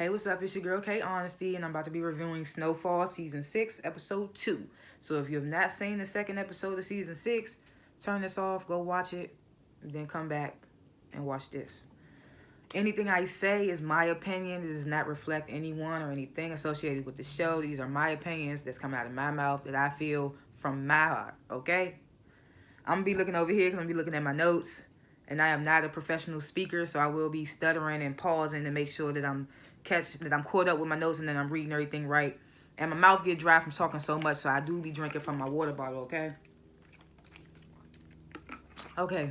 Hey, what's up? It's your girl K.Honesty, and I'm about to be reviewing Snowfall Season 6, Episode 2. So if you have not seen the second episode of Season 6, turn this off, go watch it, and then come back and watch this. Anything I say is my opinion. It does not reflect anyone or anything associated with the show. These are my opinions that's coming out of my mouth that I feel from my heart, okay? I'm going to be looking over here because I'm going to be looking at my notes. And I am not a professional speaker, so I will be stuttering and pausing to make sure that I'm caught up with my notes and then I'm reading everything right. And my mouth get dry from talking so much, so I do be drinking from my water bottle, okay? Okay.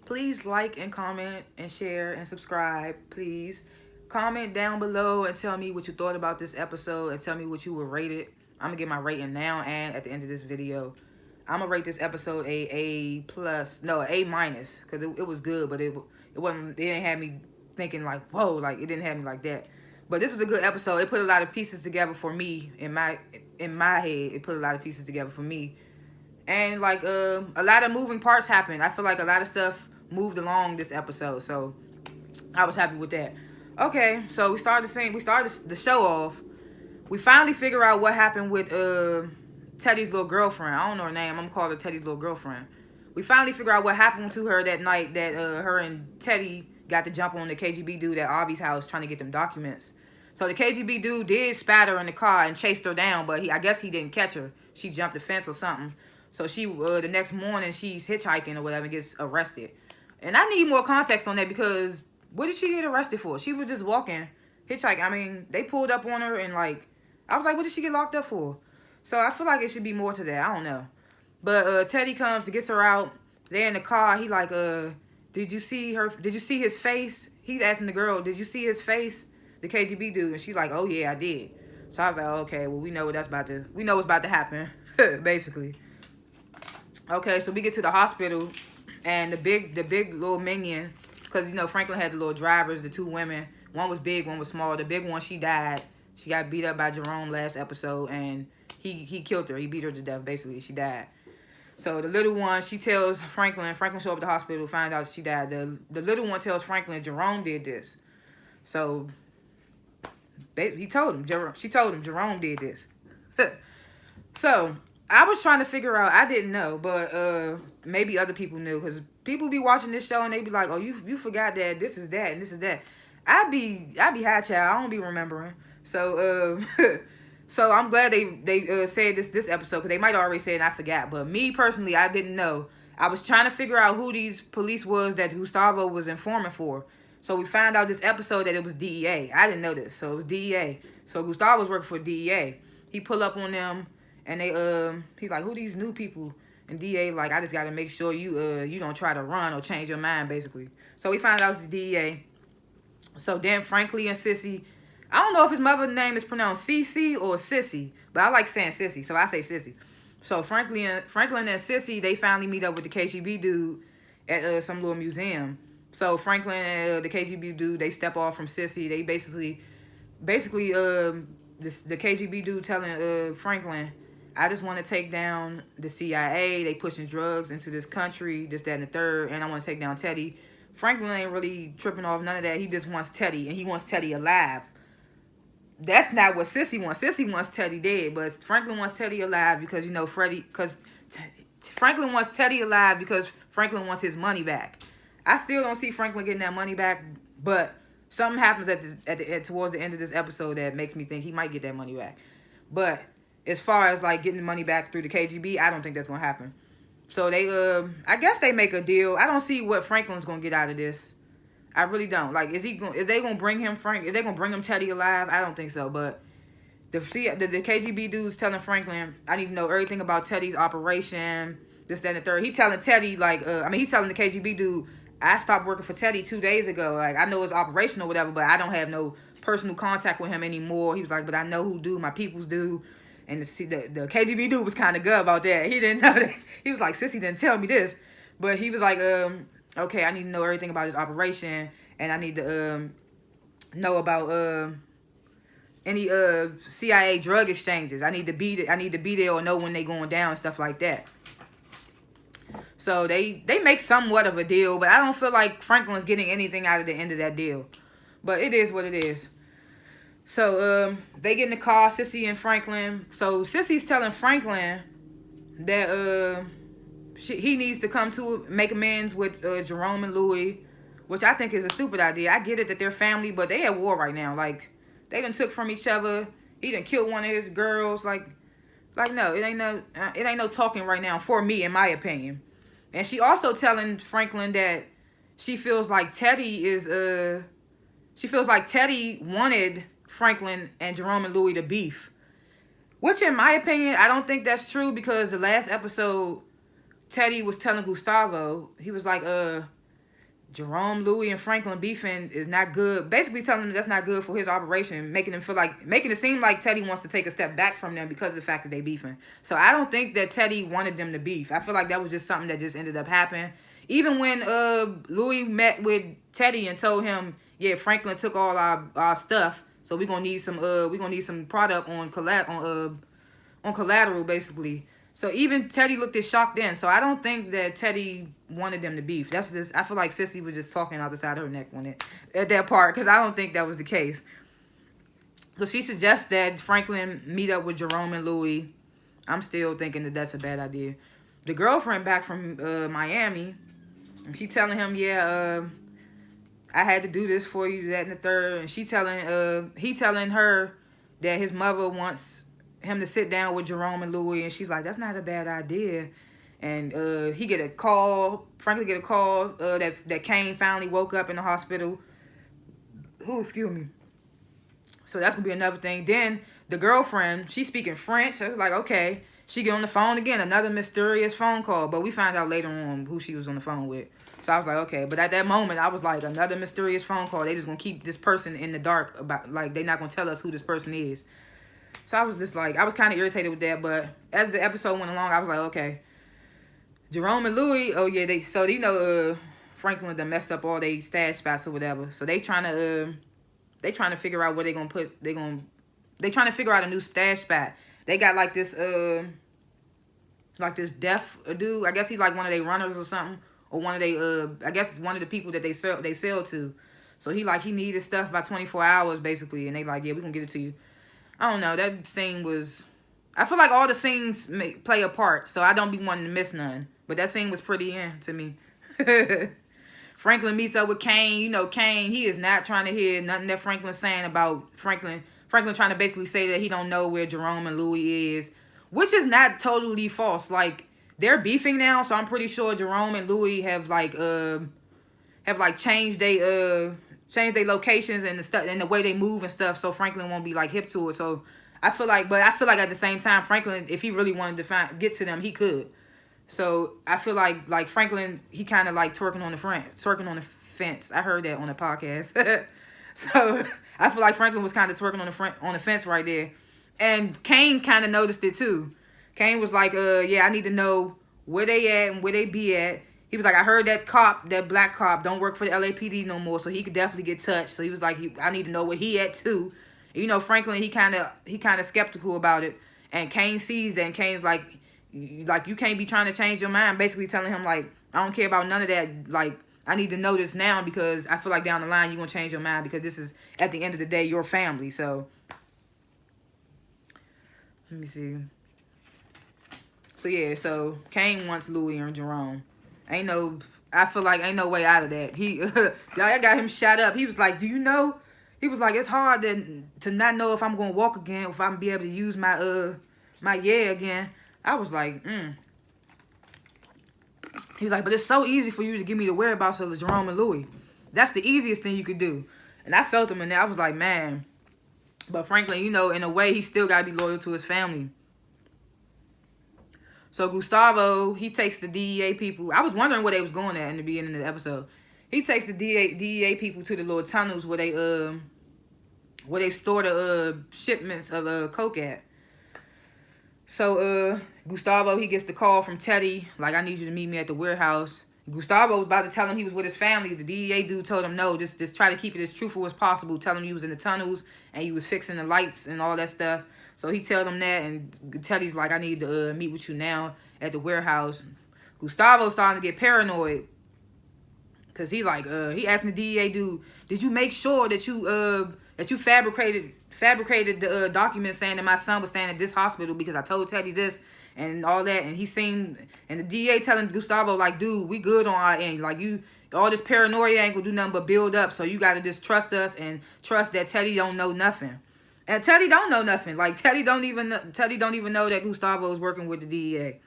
Please like and comment and share and subscribe, please. Comment down below and tell me what you thought about this episode and tell me what you would rate it. I'm going to get my rating now and at the end of this video. I'm going to rate this episode A plus, no, A minus, because it was good, but it didn't have me thinking like, whoa, like it didn't have me like that. But this was a good episode. It put a lot of pieces together for me in my head. It put a lot of pieces together for me. And like a lot of moving parts happened. I feel like a lot of stuff moved along this episode, so I was happy with that. Okay, so we started the show off. We finally figure out what happened with Teddy's little girlfriend. I don't know her name. I'm gonna call her Teddy's little girlfriend. We finally figure out what happened to her that night that her and Teddy got to jump on the KGB dude at Avi's house trying to get them documents. So the KGB dude did spat her in the car and chased her down, but I guess he didn't catch her. She jumped the fence or something. So she the next morning she's hitchhiking or whatever and gets arrested. And I need more context on that because what did she get arrested for? She was just walking, hitchhiking. I mean, they pulled up on her and like, I was like, what did she get locked up for? So I feel like it should be more to that. I don't know. But Teddy comes to gets her out. They're in the car. He like, did you see her? Did you see his face? He's asking the girl, did you see his face? The KGB dude. And she's like, oh yeah, I did. So I was like, okay, well we know what's about to happen, basically. Okay, so we get to the hospital, and the big little minion, because you know Franklin had the little drivers, the two women. One was big, one was small. The big one, she died. She got beat up by Jerome last episode, and he killed her. He beat her to death, basically. She died. So the little one, she tells Franklin. Franklin show up at the hospital, find out she died. The little one tells Franklin Jerome did this. So she told him Jerome did this. So I was trying to figure out. I didn't know, but maybe other people knew, because people be watching this show and they be like, "Oh, you forgot that this is that and this is that." I be high child. I don't be remembering. So so I'm glad they said this episode, because they might already say it and I forgot. But me personally, I didn't know. I was trying to figure out who these police was that Gustavo was informant for. So we found out this episode that it was DEA. I didn't know this, so it was DEA. So Gustavo was working for DEA. He pull up on them. And he's like, who these new people? And DA like, I just got to make sure you don't try to run or change your mind, basically. So we found out it was the DEA. So then Franklin and Sissy, I don't know if his mother's name is pronounced Cece or Sissy, but I like saying Sissy, so I say Sissy. So Franklin and Sissy, they finally meet up with the KGB dude at some little museum. So Franklin and the KGB dude, they step off from Sissy. They basically the KGB dude telling Franklin, I just want to take down the CIA. They pushing drugs into this country, this, that, and the third. And I want to take down Teddy. Franklin ain't really tripping off none of that. He just wants Teddy, and he wants Teddy alive. That's not what Sissy wants. Sissy wants Teddy dead, but Franklin wants Teddy alive because, you know, Franklin wants Teddy alive because Franklin wants his money back. I still don't see Franklin getting that money back, but something happens towards the end of this episode that makes me think he might get that money back. But as far as like getting the money back through the KGB, I don't think that's gonna happen. So they I guess they make a deal. I don't see what Franklin's gonna get out of this. I really don't. Like, is they gonna bring him Teddy alive? I don't think so. But the KGB dude's telling Franklin, I need to know everything about Teddy's operation, this, that, and the third. He telling Teddy like he's telling the KGB dude, I stopped working for Teddy 2 days ago. Like, I know it's operational or whatever, but I don't have no personal contact with him anymore. He was like, but I know who do. My peoples do. And the KGB dude was kind of good about that. He didn't know that. He was like, Sissy didn't tell me this. But he was like, okay, I need to know everything about his operation. And I need to know about any CIA drug exchanges. I need to be there or know when they going down and stuff like that. So they make somewhat of a deal, but I don't feel like Franklin's getting anything out of the end of that deal. But it is what it is. So they get in the car, Sissy and Franklin. So Sissy's telling Franklin that he needs to come to make amends with Jerome and Louis, which I think is a stupid idea. I get it that they're family, but they at war right now. Like, they done took from each other. He done killed one of his girls. Like no, it ain't no talking right now for me, in my opinion. And she also telling Franklin that she feels like Teddy wanted Franklin and Jerome and Louis to beef. Which, in my opinion, I don't think that's true, because the last episode, Teddy was telling Gustavo, he was like, Jerome, Louis, and Franklin beefing is not good. Basically telling him that's not good for his operation, making it seem like Teddy wants to take a step back from them because of the fact that they beefing. So I don't think that Teddy wanted them to beef. I feel like that was just something that just ended up happening. Even when Louis met with Teddy and told him, yeah, Franklin took all our stuff, so we're gonna need some product on collateral, basically. So even Teddy looked as shocked then. So I don't think that Teddy wanted them to beef. That's just, I feel like Sissy was just talking out the side of her neck on it at that part, because I don't think that was the case. So she suggests that Franklin meet up with Jerome and Louis. I'm still thinking that that's a bad idea. The girlfriend back from Miami, she telling him, yeah, I had to do this for you, that and the third. And he telling her that his mother wants him to sit down with Jerome and Louis, and she's like, that's not a bad idea. And Franklin get a call that Kane finally woke up in the hospital. Oh, excuse me. So that's gonna be another thing. Then the girlfriend, she's speaking French. I was like, okay. She get on the phone again, another mysterious phone call, but we find out later on who she was on the phone with. So I was like, okay. But at that moment, I was like, another mysterious phone call. They just gonna keep this person in the dark about, like, they not gonna tell us who this person is. So I was just like, I was kind of irritated with that, but as the episode went along, I was like, okay. Jerome and Louis, oh yeah, Franklin done messed up all they stash spots or whatever. So they trying to figure out where they gonna put, they trying to figure out a new stash spot. They got like this deaf dude. I guess he's like one of their runners or something, or one of they I guess one of the people that they sell to. So he needed stuff by 24 hours basically, and they like, yeah, we gonna get it to you. I don't know. That scene was... I feel like all the scenes play a part, so I don't be wanting to miss none. But that scene was pretty to me. Franklin meets up with Kane. You know, Kane, he is not trying to hear nothing that Franklin's saying about Franklin. Franklin trying to basically say that he don't know where Jerome and Louis is, which is not totally false. Like, they're beefing now, so I'm pretty sure Jerome and Louis have changed their locations and the stuff and the way they move and stuff, so Franklin won't be like hip to it. So I feel like at the same time, Franklin, if he really wanted to get to them, he could. So I feel like Franklin, he kind of like twerking on the fence. I heard that on the podcast. So I feel like Franklin was kind of twerking on the fence right there. And Kane kind of noticed it too. Kane was like, yeah, I need to know where they at and where they be at. He was like, I heard that black cop don't work for the LAPD no more, so he could definitely get touched. So he was like, I need to know where he at too. And, you know, Franklin, he kind of skeptical about it. And Kane sees that, and Kane's like, you can't be trying to change your mind. Basically telling him, like, I don't care about none of that. Like, I need to know this now, because I feel like down the line you're going to change your mind, because this is, at the end of the day, your family. So, let me see. So, yeah, so Kane wants Louis and Jerome. I feel like ain't no way out of that. I got him shot up. He was like, do you know? He was like, it's hard to not know if I'm going to walk again, if I'm going to be able to use my again. I was like, He was like, but it's so easy for you to give me the whereabouts of Jerome and Louis. That's the easiest thing you could do. And I felt him in there. I was like, man. But Franklin, you know, in a way, he still got to be loyal to his family. So Gustavo, he takes the DEA people. I was wondering where they was going at in the beginning of the episode. He takes the DEA people to the little tunnels where they store the shipments of coke at. So Gustavo, he gets the call from Teddy, like, I need you to meet me at the warehouse. Gustavo was about to tell him he was with his family. The DEA dude told him, no, just try to keep it as truthful as possible. Tell him he was in the tunnels and he was fixing the lights and all that stuff. So he told him that, and Teddy's like, I need to meet with you now at the warehouse. Gustavo's starting to get paranoid, Cause he like he asking the DEA dude, did you make sure that you fabricated the documents saying that my son was staying at this hospital because I told Teddy this and all that, and he seemed, and the DA telling Gustavo like, dude, we good on our end, like you, all this paranoia ain't gonna do nothing but build up, so you gotta just trust us and trust that Teddy don't know nothing. And Teddy don't know nothing. Like Teddy don't even know that Gustavo is working with the DEA.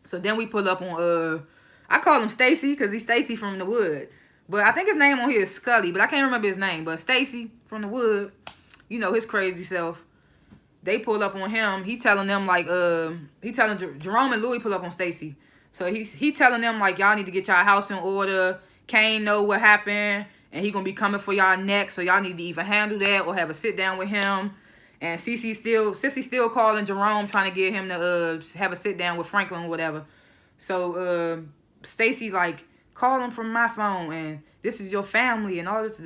So then we pull up on I call him Stacy because he's Stacy from the Wood. But I think his name on here is Scully, but I can't remember his name. But Stacy from the Wood, you know, his crazy self. They pull up on him. He telling them like he telling Jerome and Louis pull up on Stacy. So he telling them like, y'all need to get y'all house in order. Kane know what happened and he gonna be coming for y'all next. So y'all need to either handle that or have a sit down with him. And Sissy still calling Jerome trying to get him to have a sit down with Franklin or whatever. So Stacy like, call him from my phone and this is your family and all this.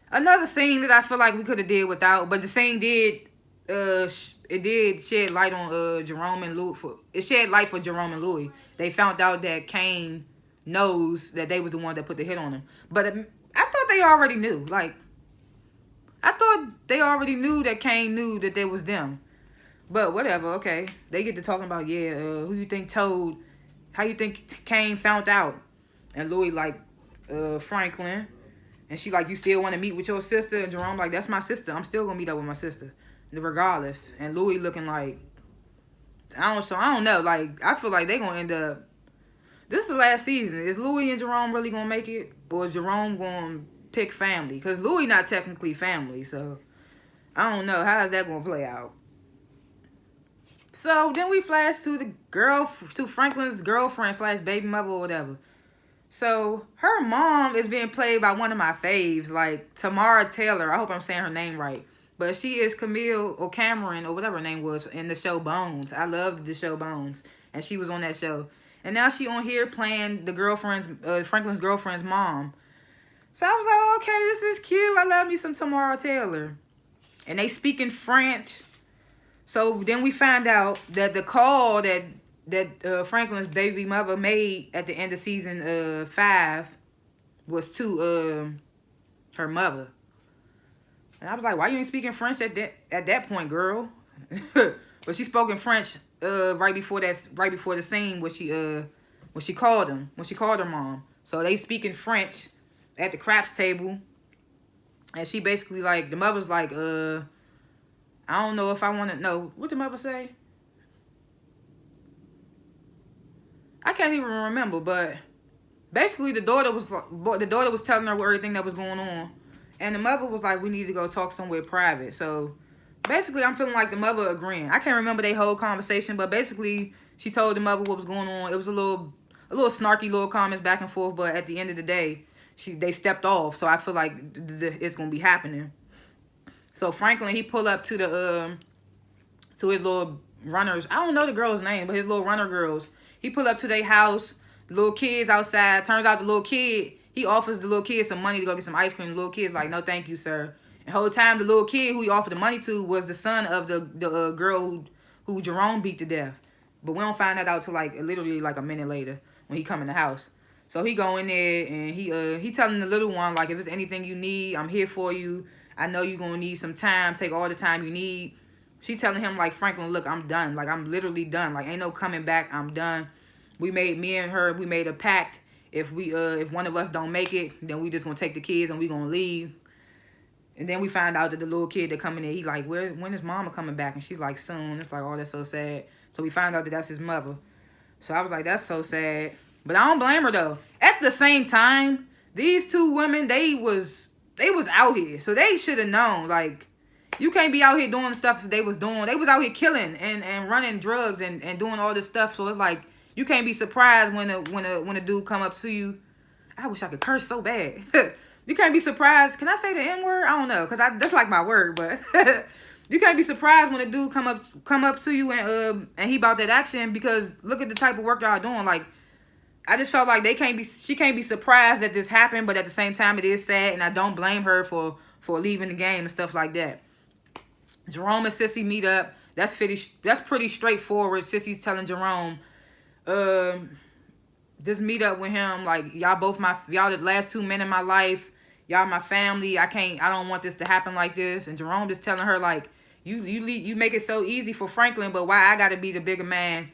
Another scene that I feel like we could have did without, but the scene did it did shed light on Jerome and Louis. It shed light for Jerome and Louis. They found out that Kane knows that they was the ones that put the hit on him. But I thought they already knew. Like, I thought they already knew that Kane knew that they was them. But whatever, okay. They get to talking about, who you think told, how you think Kane found out? And Louis like, Franklin. And she like, you still want to meet with your sister? And Jerome like, that's my sister. I'm still going to meet up with my sister. Regardless. And Louis looking like, I don't know. Like, I feel like they going to end up, this is the last season. Is Louis and Jerome really going to make it? Or is Jerome going to pick family? Because Louis not technically family. So, I don't know. How is that going to play out? So, then we flash to Franklin's girlfriend / baby mother or whatever. So, her mom is being played by one of my faves, like Tamara Taylor. I hope I'm saying her name right. But she is Camille or Cameron or whatever her name was in the show Bones. I loved the show Bones. And she was on that show. And now she on here playing the Franklin's girlfriend's mom. So I was like, okay, this is cute. I love me some Tamara Taylor. And they speak in French. So then we find out that the call that Franklin's baby mother made at the end of season 5 was to her mother. And I was like, why you ain't speaking French at that point, girl? But she spoke in French right before the scene where she called her mom. So they speak in French at the craps table. And she basically like, the mother's like, I don't know if I want to know. What the mother say? I can't even remember, but basically the daughter was telling her everything that was going on. And the mother was like, we need to go talk somewhere private. So basically I'm feeling like the mother agreeing. I can't remember their whole conversation, but basically she told the mother what was going on. It was a little snarky little comments back and forth, but at the end of the day, they stepped off. So I feel like it's going to be happening. So Franklin, he pulled up to his little runners. I don't know the girl's name, but his little runner girls. He pulled up to their house, the little kids outside. Turns out the little kid, he offers the little kid some money to go get some ice cream. The little kid's like, no, thank you, sir. And the whole time, the little kid who he offered the money to was the son of the girl who Jerome beat to death. But we don't find that out till literally a minute later when he come in the house. So he go in there and he telling the little one, like, if it's anything you need, I'm here for you. I know you're going to need some time. Take all the time you need. She telling him, like, Franklin, look, I'm done. Like, I'm literally done. Like, ain't no coming back. I'm done. Me and her, we made a pact. If one of us don't make it, then we just going to take the kids and we going to leave. And then we find out that the little kid that coming in, he like, when is mama coming back? And she's like, soon. It's like, oh, that's so sad. So we find out that that's his mother. So I was like, that's so sad. But I don't blame her, though. At the same time, these two women, they was out here. So they should have known, like, you can't be out here doing the stuff that they was doing. They was out here killing and running drugs and doing all this stuff. So it's like, you can't be surprised when a dude come up to you. I wish I could curse so bad. You can't be surprised. Can I say the N-word? I don't know, because that's like my word, but you can't be surprised when a dude come up to you and he about that action, because look at the type of work y'all doing. Like, I just felt like she can't be surprised that this happened, but at the same time it is sad, and I don't blame her for leaving the game and stuff like that. Jerome and Sissy meet up. That's pretty straightforward. Sissy's telling Jerome, just meet up with him. Like, y'all the last 2 men in my life. Y'all my family. I don't want this to happen like this. And Jerome just telling her, like, you make it so easy for Franklin, but why I gotta be the bigger man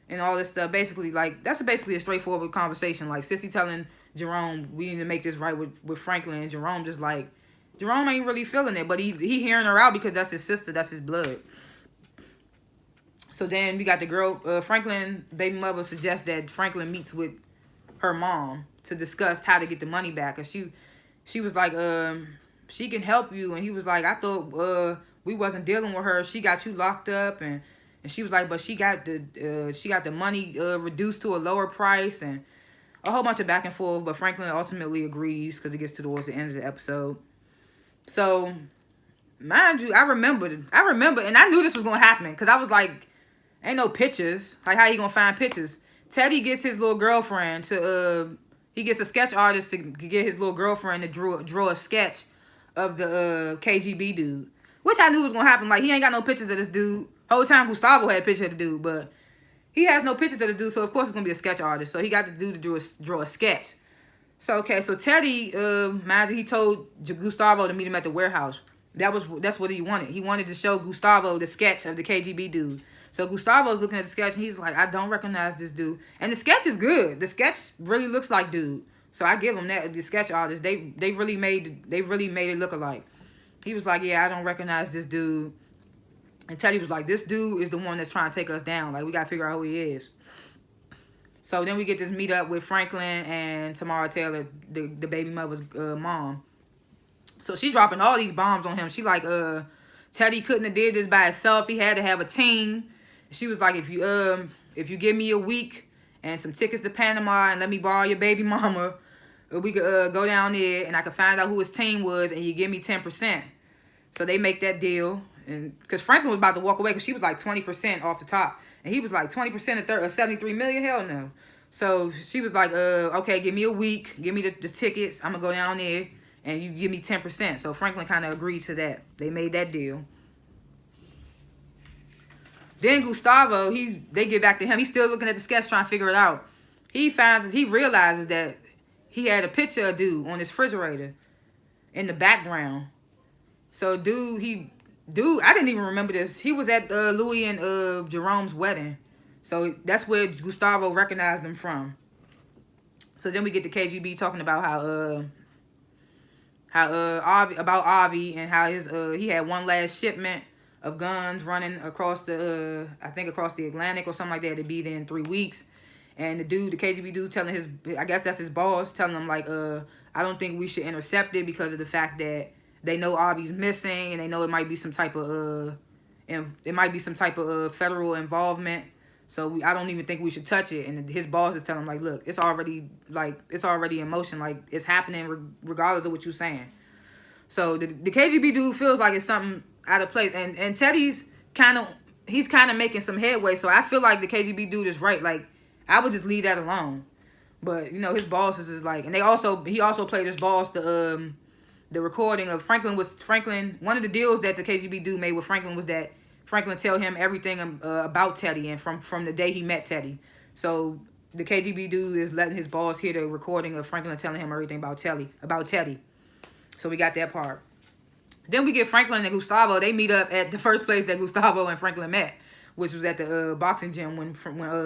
and all this stuff. Basically, like, that's basically a straightforward conversation. Like, Sissy telling Jerome, we need to make this right with Franklin. And Jerome just like, Jerome ain't really feeling it, but he hearing her out because that's his sister, that's his blood. So then we got the girl, Franklin, baby mother suggests that Franklin meets with her mom to discuss how to get the money back. And she was like, she can help you. And he was like, I thought we wasn't dealing with her. She got you locked up. And she was like, but she got the money reduced to a lower price, and a whole bunch of back and forth. But Franklin ultimately agrees because it gets towards the end of the episode. So, mind you, I remember, and I knew this was gonna happen because I was like, ain't no pictures. Like, how you gonna find pictures? Teddy gets his little girlfriend to he gets a sketch artist to get his little girlfriend to draw a sketch of the KGB dude, which I knew was gonna happen. Like, he ain't got no pictures of this dude. Whole time Gustavo had a picture of the dude, but he has no pictures of the dude, so of course it's gonna be a sketch artist. So he got the dude to draw a sketch. So okay, so Teddy, mind you, he told Gustavo to meet him at the warehouse. That's what he wanted. He wanted to show Gustavo the sketch of the KGB dude. So Gustavo's looking at the sketch and he's like, I don't recognize this dude. And the sketch is good. The sketch really looks like dude. So I give him that. The sketch artist, they really made it look alike. He was like, yeah, I don't recognize this dude. And Teddy was like, this dude is the one that's trying to take us down. Like, we got to figure out who he is. So then we get this meet up with Franklin and Tamara Taylor, the baby mother's mom. So she's dropping all these bombs on him. She like, Teddy couldn't have did this by himself. He had to have a team. She was like, if you give me a week and some tickets to Panama and let me borrow your baby mama, we could go down there and I could find out who his team was and you give me 10%. So they make that deal. And because Franklin was about to walk away because she was like 20% off the top. And he was like 20% of 73 million? Hell no. So she was like, okay, give me a week. Give me the tickets. I'm going to go down there and you give me 10%. So Franklin kind of agreed to that. They made that deal. Then Gustavo, they get back to him. He's still looking at the sketch trying to figure it out. He realizes that he had a picture of dude on his refrigerator in the background. So dude, I didn't even remember this. He was at Louis and Jerome's wedding. So that's where Gustavo recognized him from. So then we get the KGB talking about Avi and how he had one last shipment of guns running across the Atlantic or something like that to be there in 3 weeks. And the KGB dude telling I guess that's his boss, telling him like, I don't think we should intercept it because of the fact that they know Avi's missing and they know it might be some type of federal involvement. So I don't even think we should touch it. And his boss is telling him like, look, it's already in motion. Like, it's happening regardless of what you're saying. So the KGB dude feels like it's something out of place. And Teddy's kind of making some headway. So I feel like the KGB dude is right. Like, I would just leave that alone. But, you know, his boss is like, and he also played his boss the recording of Franklin. One of the deals that the KGB dude made with Franklin was that Franklin tell him everything about Teddy and from the day he met Teddy. So the KGB dude is letting his boss hear the recording of Franklin telling him everything about Teddy. So we got that part. Then we get Franklin and Gustavo. They meet up at the first place that Gustavo and Franklin met, which was at the boxing gym when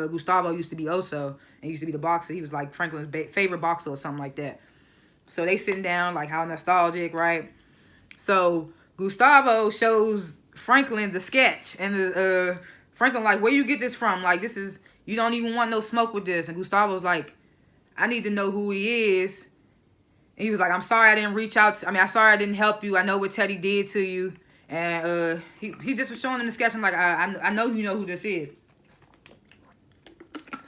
Gustavo used to be Oso and used to be the boxer. He was like Franklin's favorite boxer or something like that. So they sitting down, like, how nostalgic, right? So Gustavo shows Franklin the sketch, and Franklin like, where you get this from? Like, you don't even want no smoke with this. And Gustavo's like, I need to know who he is. And he was like, I'm sorry I didn't reach out. I'm sorry I didn't help you. I know what Teddy did to you. And he just was showing him the sketch. I'm like, I know you know who this is.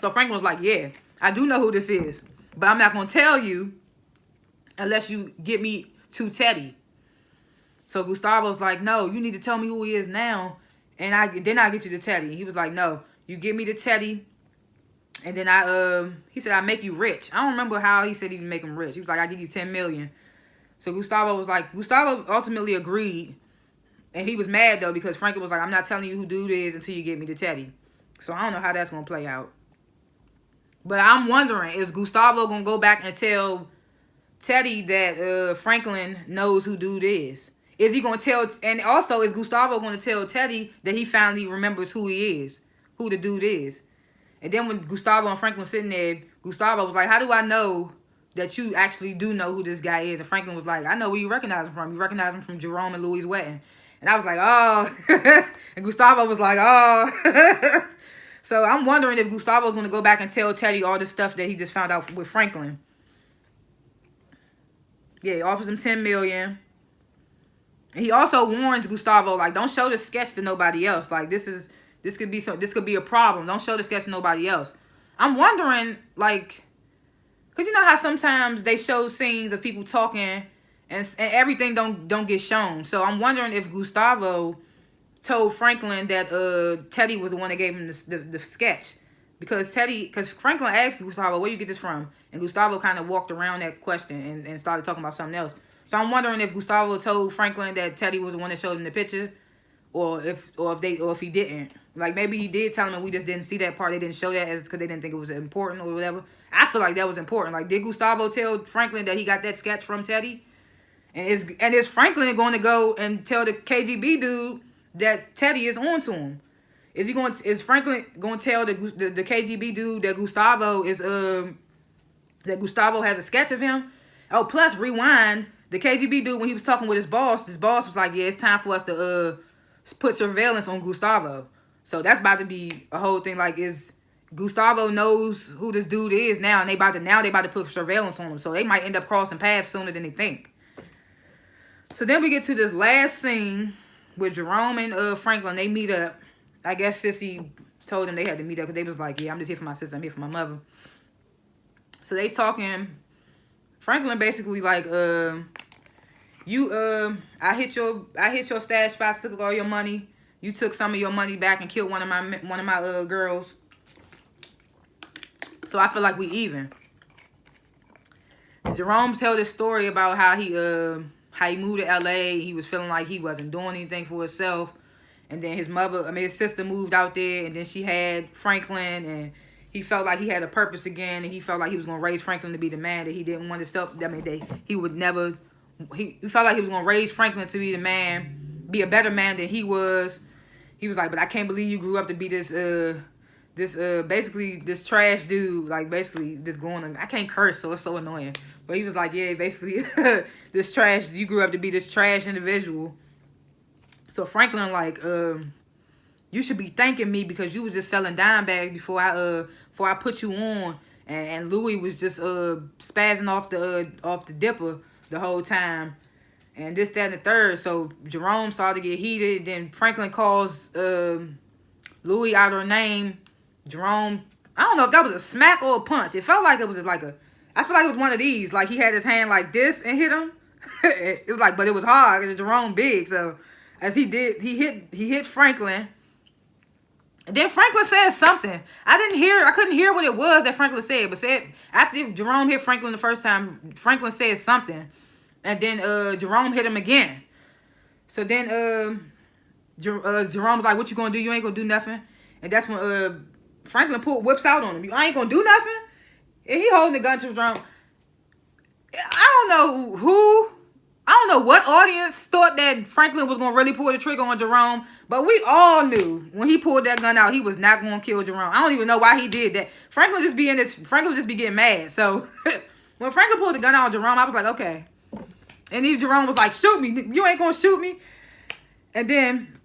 So Franklin was like, yeah, I do know who this is, but I'm not gonna tell you unless you get me to Teddy. So Gustavo's like, no, you need to tell me who he is now, and then I'll get you to Teddy. He was like, no, you get me to Teddy, and then he said, I make you rich. I don't remember how he said he'd make him rich. He was like, I give you 10 million. So Gustavo ultimately agreed, and he was mad though because Franklin was like, I'm not telling you who dude is until you get me to Teddy. So I don't know how that's gonna play out. But I'm wondering, is Gustavo gonna go back and tell Teddy that Franklin knows who dude is? Is he gonna tell? And also, is Gustavo gonna tell Teddy that he finally remembers who he is, who the dude is? And then when Gustavo and Franklin sitting there, Gustavo was like, "How do I know that you actually do know who this guy is?" And Franklin was like, "I know where you recognize him from. You recognize him from Jerome and Louis' wedding." And I was like, "Oh," and Gustavo was like, "Oh." So I'm wondering if Gustavo's gonna go back and tell Teddy all the stuff that he just found out with Franklin. Yeah, he offers him $10 million. He also warns Gustavo, like, don't show the sketch to nobody else. Like, this could be a problem. Don't show the sketch to nobody else. I'm wondering, like, cause you know how sometimes they show scenes of people talking and everything don't get shown. So I'm wondering if Gustavo told Franklin that Teddy was the one that gave him the sketch, because Franklin asked Gustavo, "Where you get this from?" And Gustavo kind of walked around that question and started talking about something else. So I'm wondering if Gustavo told Franklin that Teddy was the one that showed him the picture, or if he didn't. Like, maybe he did tell him and we just didn't see that part. They didn't show that because they didn't think it was important or whatever. I feel like that was important. Like, did Gustavo tell Franklin that he got that sketch from Teddy? And is Franklin going to go and tell the KGB dude that Teddy is on to him? Is Franklin going to tell the KGB dude that Gustavo has a sketch of him? Oh, plus rewind, the KGB dude, when he was talking with his boss was like, "Yeah, it's time for us to put surveillance on Gustavo." So that's about to be a whole thing. Like, is Gustavo knows who this dude is now, and they about to put surveillance on him. So they might end up crossing paths sooner than they think. So then we get to this last scene with Jerome and Franklin. They meet up. I guess Sissy told them they had to meet up because they was like, "Yeah, I'm just here for my sister. I'm here for my mother." So they talking. Franklin basically like, I hit your stash spot, took all your money. You took some of your money back and killed one of my girls. So I feel like we even. Jerome tell this story about how he moved to LA. He was feeling like he wasn't doing anything for himself. And then his sister moved out there, and then she had Franklin, and he felt like he had a purpose again, and he felt like he was going to raise Franklin to be the man that he didn't want himself. I mean, he felt like he was going to raise Franklin to be the man, be a better man than he was. He was like, "But I can't believe you grew up to be basically this trash dude, like basically just going on." I can't curse, so it's so annoying. But he was like, "Yeah, basically you grew up to be this trash individual." So Franklin like, "You should be thanking me because you was just selling dime bags before I put you on." And Louis was just spazzing off the dipper the whole time. And this, that, and the third. So Jerome started to get heated. Then Franklin calls Louis out her name. Jerome, I don't know if that was a smack or a punch. It felt like it was like I feel like it was one of these. Like, he had his hand like this and hit him. It was like, but it was hard because Jerome big. So as he hit Franklin. And then Franklin said something. I couldn't hear what it was that Franklin said. But after Jerome hit Franklin the first time, Franklin said something. And then Jerome hit him again. So then Jerome was like, "What you gonna do? You ain't gonna do nothing." And that's when Franklin whips out on him. "I ain't gonna do nothing?" And he holding the gun to Jerome. I don't know what audience thought that Franklin was gonna really pull the trigger on Jerome. But we all knew when he pulled that gun out, he was not gonna kill Jerome. I don't even know why he did that. Franklin just be getting mad. So when Franklin pulled the gun out on Jerome, I was like, okay. And then Jerome was like, "Shoot me. You ain't gonna shoot me." And then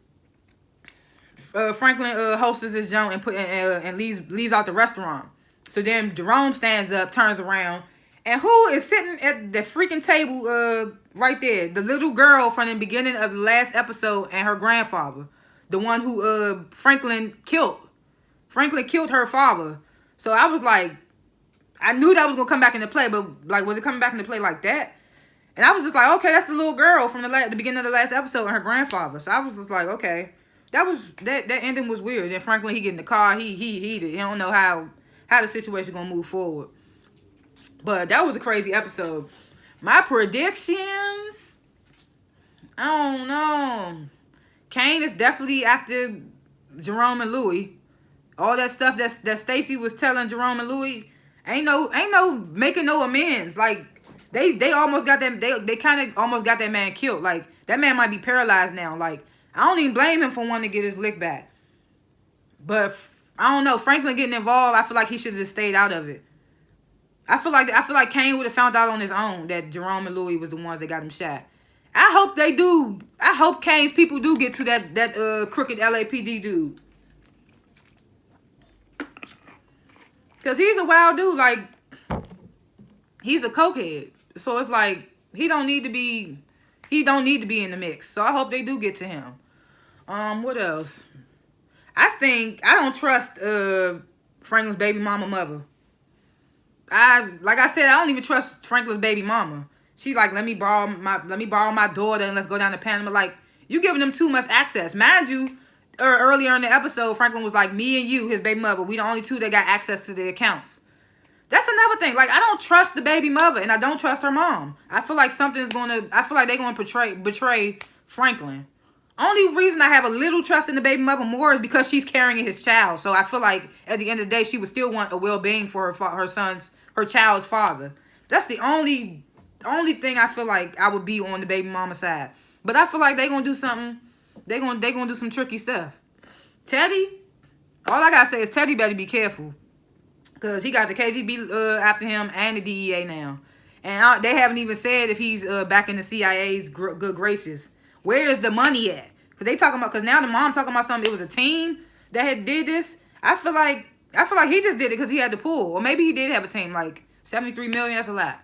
Franklin hosts his jump and leaves out the restaurant. So then Jerome stands up, turns around, and who is sitting at the freaking table right there? The little girl from the beginning of the last episode and her grandfather. The one who Franklin killed. Franklin killed her father. So I was like, I knew that was going to come back into play, but like, was it coming back into play like that? And I was just like, okay, that's the little girl from the beginning of the last episode and her grandfather. So I was just like, okay. That ending was weird. Then Franklin, he get in the car, he heated. He don't know how the situation gonna move forward. But that was a crazy episode. My predictions, I don't know. Kane is definitely after Jerome and Louis. All that stuff that Stacy was telling Jerome and Louis, Ain't no making no amends. Like they almost got them. They kind of almost got that man killed. Like that man might be paralyzed now. Like I don't even blame him for wanting to get his lick back. But I don't know. Franklin getting involved, I feel like he should have just stayed out of it. I feel like Kane would have found out on his own that Jerome and Louis was the ones that got him shot. I hope they do. I hope Kane's people do get to that crooked LAPD dude. Cause he's a wild dude. Like he's a cokehead. So it's like he don't need to be in the mix. So I hope they do get to him. What else? I don't trust Franklin's baby mother. Like I said, I don't even trust Franklin's baby mama. She like, let me borrow my daughter and let's go down to Panama. Like, you giving them too much access. Mind you, earlier in the episode, Franklin was like, me and you, his baby mother, we the only two that got access to the accounts. That's another thing. Like, I don't trust the baby mother and I don't trust her mom. I feel like they're gonna betray Franklin. Only reason I have a little trust in the baby mother more is because she's carrying his child. So I feel like at the end of the day, she would still want a well-being for her child's father. That's the only thing I feel like I would be on the baby mama side. But I feel like they're gonna do something. They're gonna do some tricky stuff. Teddy, all I gotta say is Teddy better be careful, cause he got the KGB after him and the DEA now, and they haven't even said if he's back in the CIA's good graces. Where is the money at? Cause they talking about, cause now the mom talking about something. It was a team that had did this. I feel like he just did it because he had to pull, or maybe he did have a team. Like 73 million, that's a lot.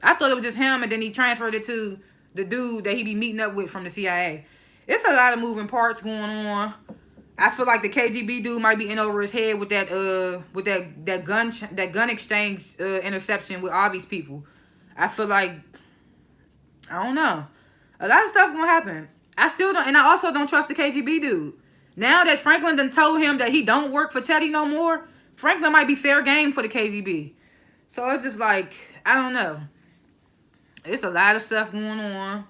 I thought it was just him, and then he transferred it to the dude that he be meeting up with from the CIA. It's a lot of moving parts going on. I feel like the KGB dude might be in over his head with that gun exchange interception with Avi's people. I feel like, I don't know. A lot of stuff gonna happen. I still don't, and I also don't trust the KGB dude. Now that Franklin done told him that he don't work for Teddy no more, Franklin might be fair game for the KGB. So it's just like, I don't know. It's a lot of stuff going on.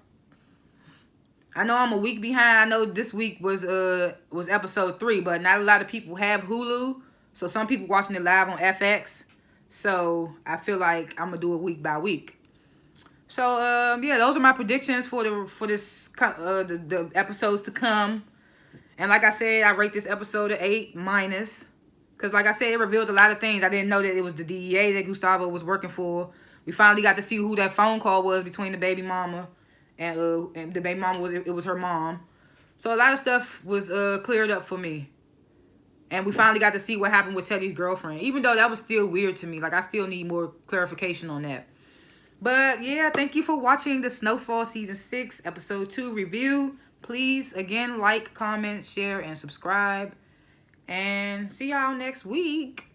I know I'm a week behind. I know this week was episode 3, but not a lot of people have Hulu. So some people watching it live on FX. So I feel like I'm gonna do it week by week. So yeah, those are my predictions for the episodes to come. And like I said, I rate this episode a 8-. Because like I said, it revealed a lot of things. I didn't know that it was the DEA that Gustavo was working for. We finally got to see who that phone call was between the baby mama and the baby mama was her mom. So a lot of stuff was cleared up for me. And we finally got to see what happened with Teddy's girlfriend. Even though that was still weird to me. Like, I still need more clarification on that. But yeah, thank you for watching the Snowfall Season 6 Episode 2 review. Please, again, like, comment, share, and subscribe. And see y'all next week.